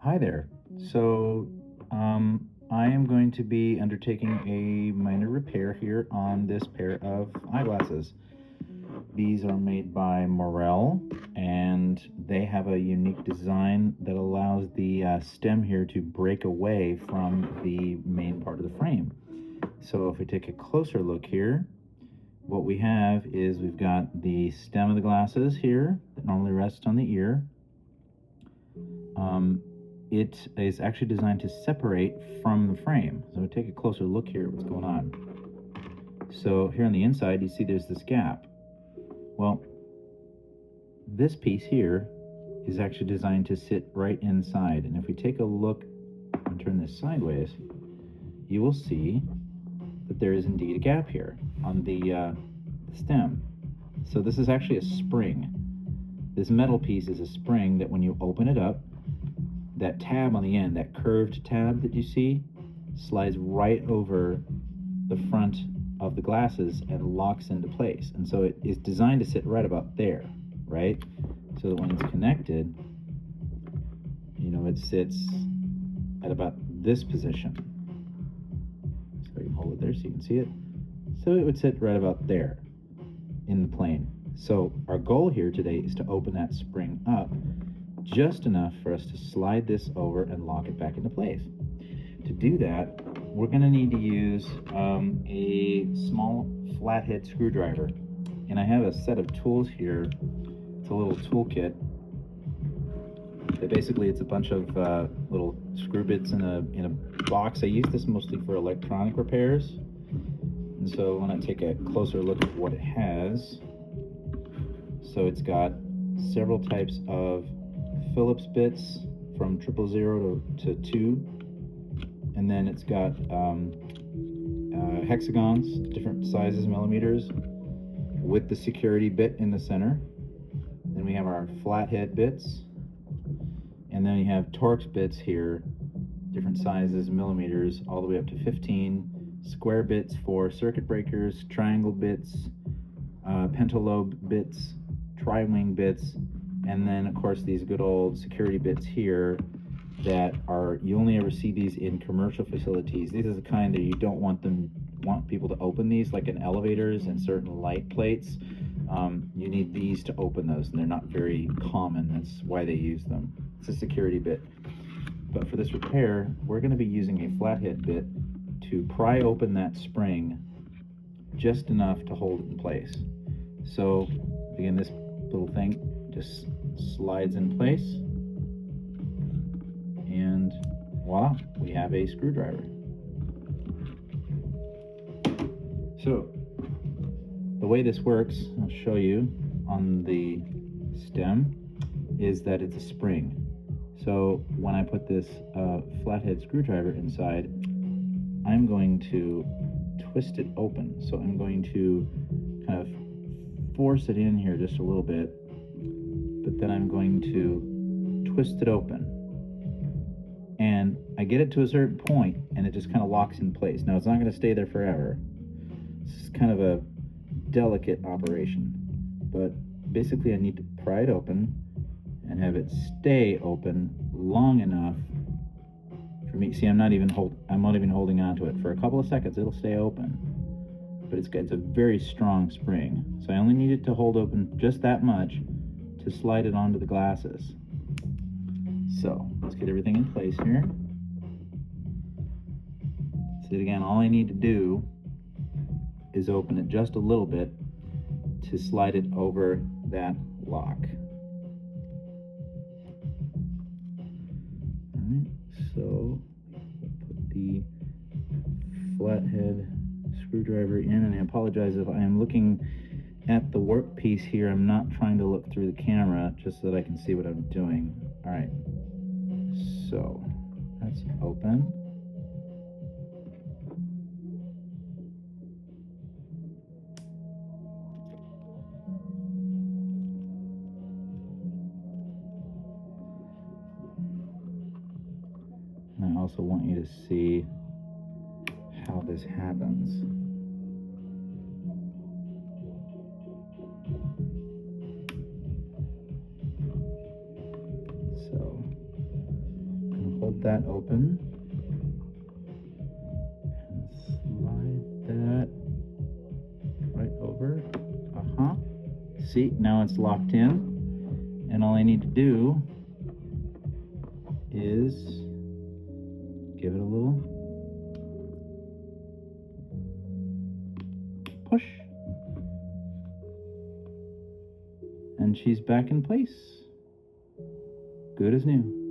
Hi there. So, I am going to be undertaking a minor repair here on this pair of eyeglasses. These are made by Morel, and they have a unique design that allows the stem here to break away from the main part of the frame. So, if we take a closer look here, what we have is we've got the stem of the glasses here that normally rests on the ear. Um, it is actually designed to separate from the frame. So take a closer look here at what's going on. So here on the inside, you see there's this gap. Well, this piece here is actually designed to sit right inside. And if we take a look and turn this sideways, you will see that there is indeed a gap here on the stem. So this is actually a spring. This metal piece is a spring that when you open it up, that tab on the end, that curved tab that you see, slides right over the front of the glasses and locks into place. And so it is designed to sit right about there, right? So that when it's connected, it sits at about this position. So you can hold it there so you can see it. So it would sit right about there in the plane. So our goal here today is to open that spring up just enough for us to slide this over and lock it back into place. To do that, we're going to need to use a small flathead screwdriver. And I have a set of tools here. It's a little toolkit. Basically, it's a bunch of little screw bits in a box. I use this mostly for electronic repairs. And so when I take a closer look at what it has, so it's got several types of Phillips bits from 000 to 2, and then it's got hexagons, different sizes, millimeters, with the security bit in the center. Then we have our flathead bits, and then we have Torx bits here, different sizes, millimeters, all the way up to 15, square bits for circuit breakers, triangle bits, pentalobe bits, tri-wing bits, and then of course these good old security bits here that you only ever see these in commercial facilities. These are the kind that you don't want people to open these, like in elevators and certain light plates. You need these to open those, and they're not very common. That's why they use them. It's a security bit. But for this repair, we're going to be using a flathead bit to pry open that spring just enough to hold it in place. So again, this little thing just slides in place, and voila, we have a screwdriver. So the way this works, I'll show you on the stem, is that it's a spring. So when I put this flathead screwdriver inside, I'm going to twist it open. So I'm going to kind of force it in here just a little bit, but then I'm going to twist it open. And I get it to a certain point, and it just kind of locks in place. Now, it's not going to stay there forever. It's kind of a delicate operation. But basically, I need to pry it open and have it stay open long enough for me. See, I'm not even holding on to it. For a couple of seconds, it'll stay open. But it's a very strong spring. So I only need it to hold open just that much to slide it onto the glasses. So let's get everything in place here. So again, all I need to do is open it just a little bit to slide it over that lock. Alright, so put the flathead screwdriver in, and I apologize if I am looking at the workpiece here. I'm not trying to look through the camera, just so that I can see what I'm doing. Alright, so that's open. And I also want you to see how this happens. So flip that open. And slide that right over. See, now it's locked in. And all I need to do is give it a little push. And she's back in place. Good as new.